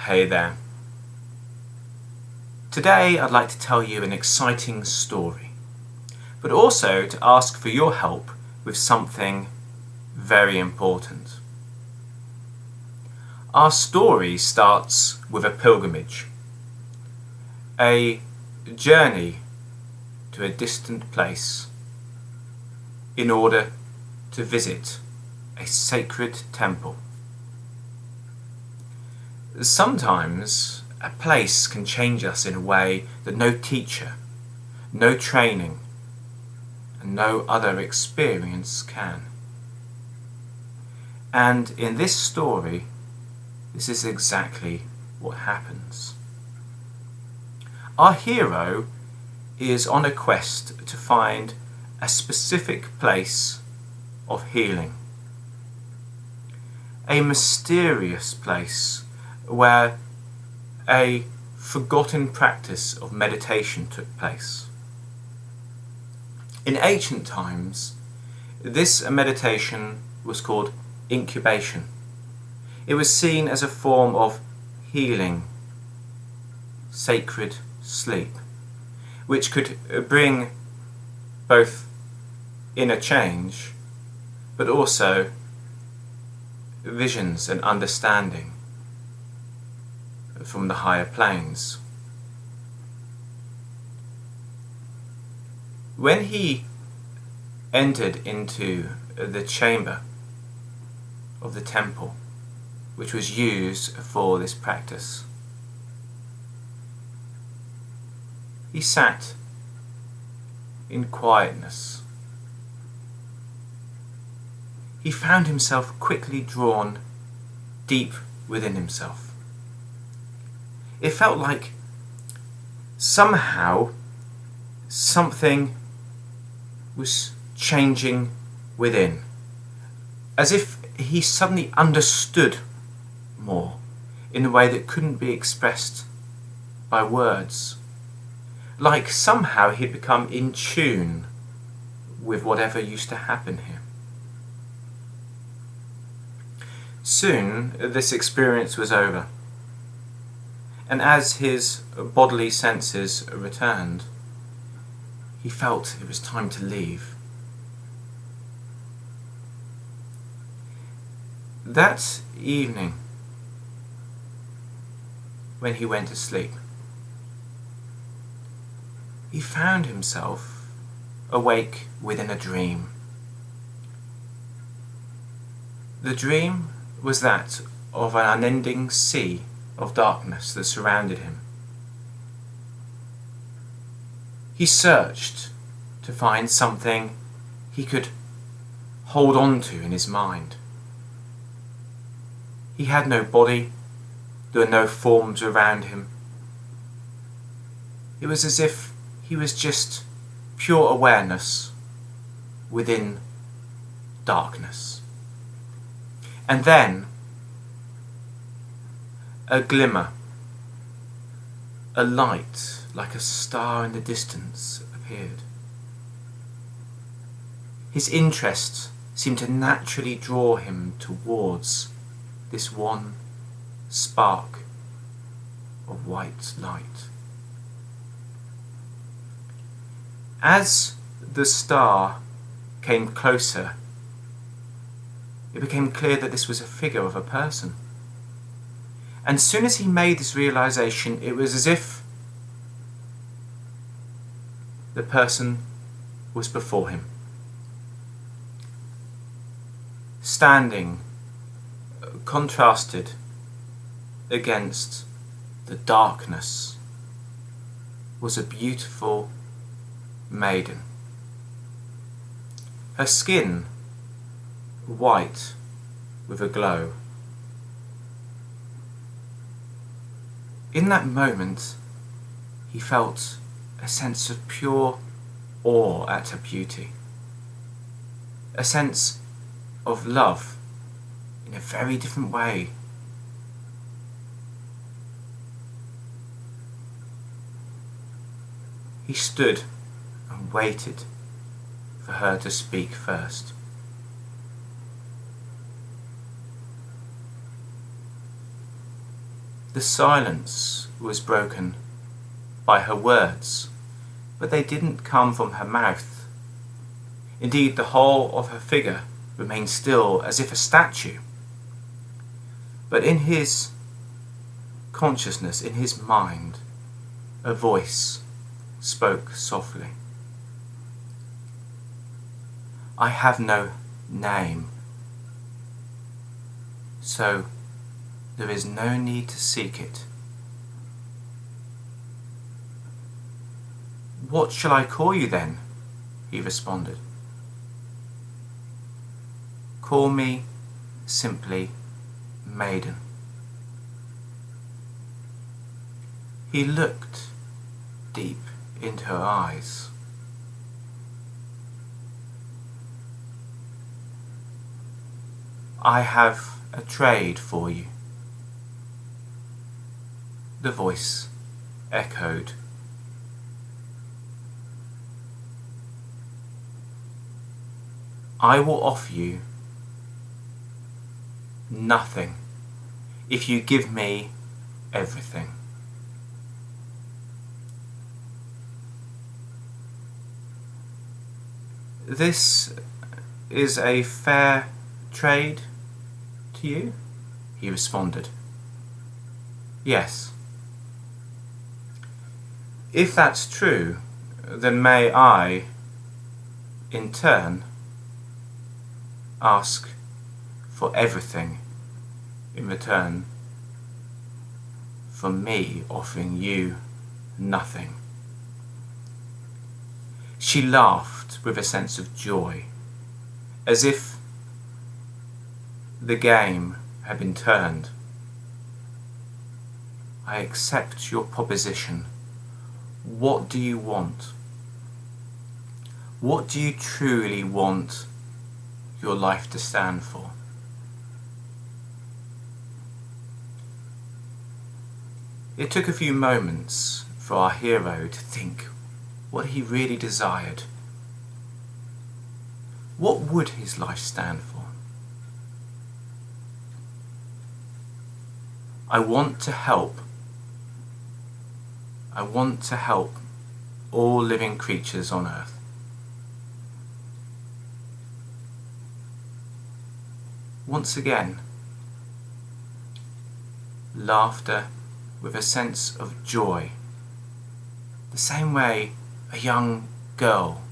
Hey there. Today I'd like to tell you an exciting story, but also to ask for your help with something very important. Our story starts with a pilgrimage, a journey to a distant place in order to visit a sacred temple. Sometimes a place can change us in a way that no teacher, no training, and no other experience can. And in this story, this is exactly what happens. Our hero is on a quest to find a specific place of healing, a mysterious place where a forgotten practice of meditation took place. In ancient times, this meditation was called incubation. It was seen as a form of healing, sacred sleep, which could bring both inner change, but also visions and understanding from the higher planes. When he entered into the chamber of the temple, which was used for this practice, he sat in quietness. He found himself quickly drawn deep within himself. It felt like somehow something was changing within, as if he suddenly understood more in a way that couldn't be expressed by words, like somehow he'd become in tune with whatever used to happen here. Soon this experience was over, and as his bodily senses returned, he felt it was time to leave. That evening, when he went to sleep, he found himself awake within a dream. The dream was that of an unending sea of darkness that surrounded him. He searched to find something he could hold on to in his mind. He had no body, there were no forms around him. It was as if he was just pure awareness within darkness. And then a glimmer, a light like a star in the distance appeared. His interest seemed to naturally draw him towards this one spark of white light. As the star came closer, it became clear that this was a figure of a person. And as soon as he made this realization, it was as if the person was before him, standing, contrasted against the darkness, was a beautiful maiden. Her skin white with a glow. In that moment, he felt a sense of pure awe at her beauty, a sense of love in a very different way. He stood and waited for her to speak first. The silence was broken by her words, but they didn't come from her mouth. Indeed, the whole of her figure remained still as if a statue. But in his consciousness, in his mind, a voice spoke softly. I have no name, so there is no need to seek it. What shall I call you then? He responded. Call me simply Maiden. He looked deep into her eyes. I have a trade for you. The voice echoed. I will offer you nothing if you give me everything. This is a fair trade to you? He responded. Yes. If that's true, then may I, in turn, ask for everything in return for me offering you nothing. She laughed with a sense of joy, as if the game had been turned. I accept your proposition. What do you want? What do you truly want your life to stand for? It took a few moments for our hero to think what he really desired. What would his life stand for? I want to help. I want to help all living creatures on earth. Once again, laughter with a sense of joy, the same way a young girl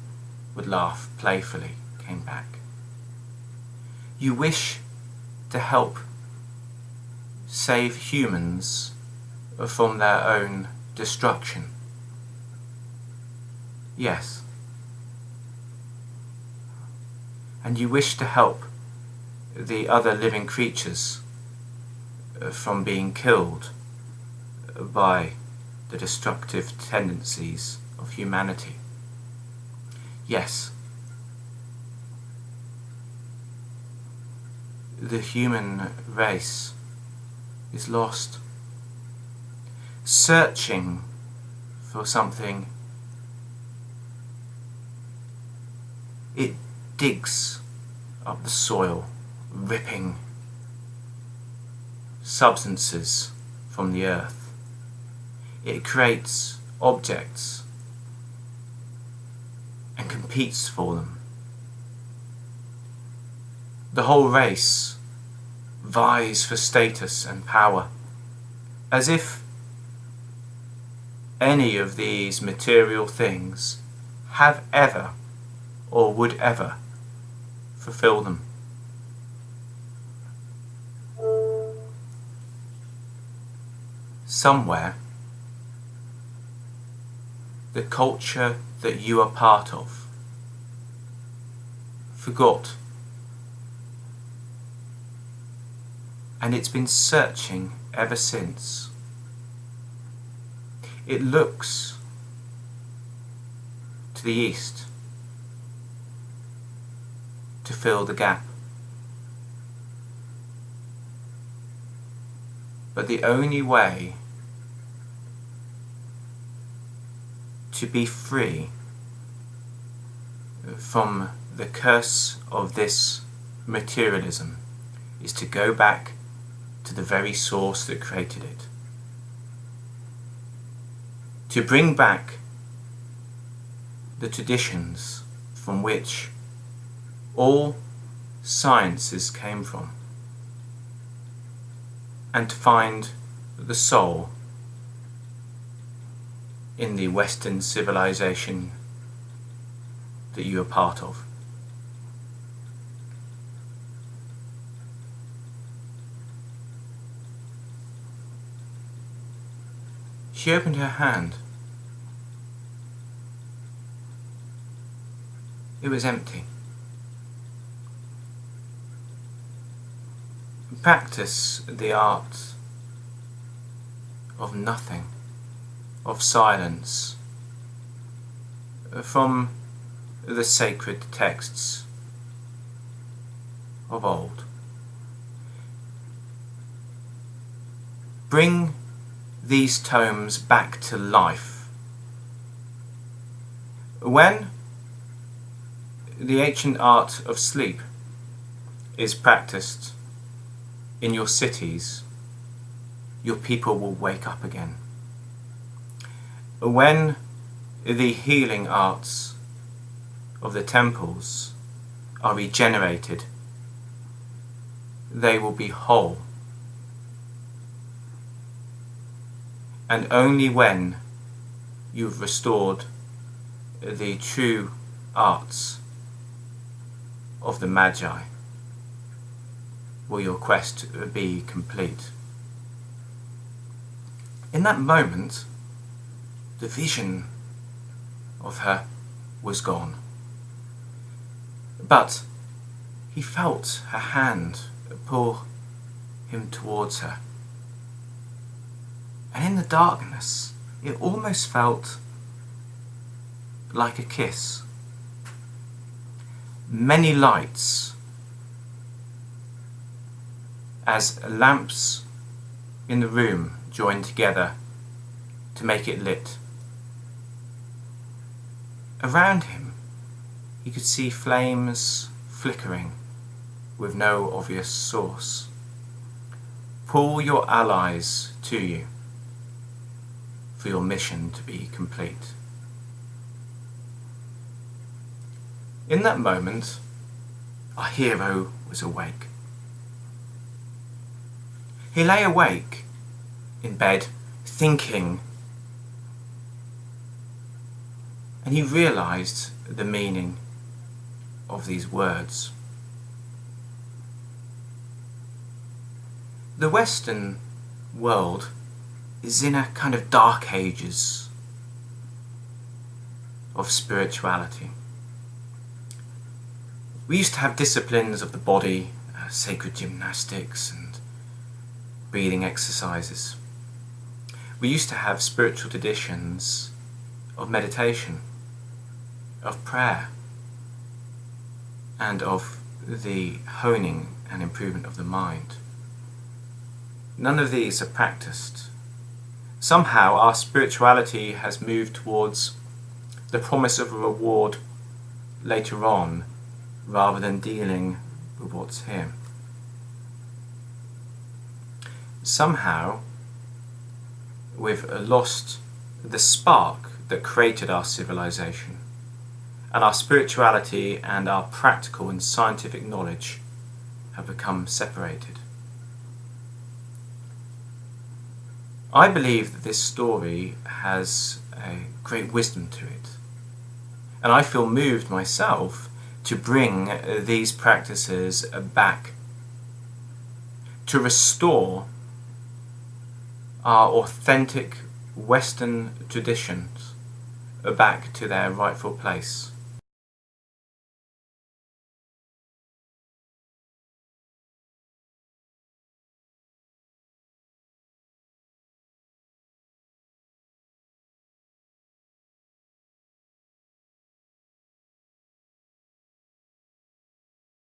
would laugh playfully, came back. You wish to help save humans from their own destruction? Yes. And you wish to help the other living creatures from being killed by the destructive tendencies of humanity? Yes. The human race is lost, searching for something. It digs up the soil, ripping substances from the earth. It creates objects and competes for them. The whole race vies for status and power, as if any of these material things have ever or would ever fulfill them. Somewhere, the culture that you are part of forgot, and it's been searching ever since. It looks to the east to fill the gap. But the only way to be free from the curse of this materialism is to go back to the very source that created it, to bring back the traditions from which all sciences came from, and to find the soul in the Western civilization that you are part of. She opened her hand. It was empty. Practice the art of nothing, of silence, from the sacred texts of old. Bring these tomes back to life. When the ancient art of sleep is practiced in your cities, your people will wake up again. When the healing arts of the temples are regenerated, they will be whole. And only when you've restored the true arts of the Magi will your quest be complete. In that moment, the vision of her was gone. But he felt her hand pull him towards her. And in the darkness, it almost felt like a kiss. Many lights, as lamps in the room joined together to make it lit. Around him, he could see flames flickering with no obvious source. Pull your allies to you for your mission to be complete. In that moment, our hero was awake. He lay awake in bed, thinking, and he realized the meaning of these words. The Western world is in a kind of dark ages of spirituality. We used to have disciplines of the body, sacred gymnastics and breathing exercises. We used to have spiritual traditions of meditation, of prayer, and of the honing and improvement of the mind. None of these are practiced. Somehow our spirituality has moved towards the promise of a reward later on, rather than dealing with what's here. Somehow we've lost the spark that created our civilization, and our spirituality and our practical and scientific knowledge have become separated. I believe that this story has a great wisdom to it, and I feel moved myself to bring these practices back, to restore our authentic Western traditions back to their rightful place.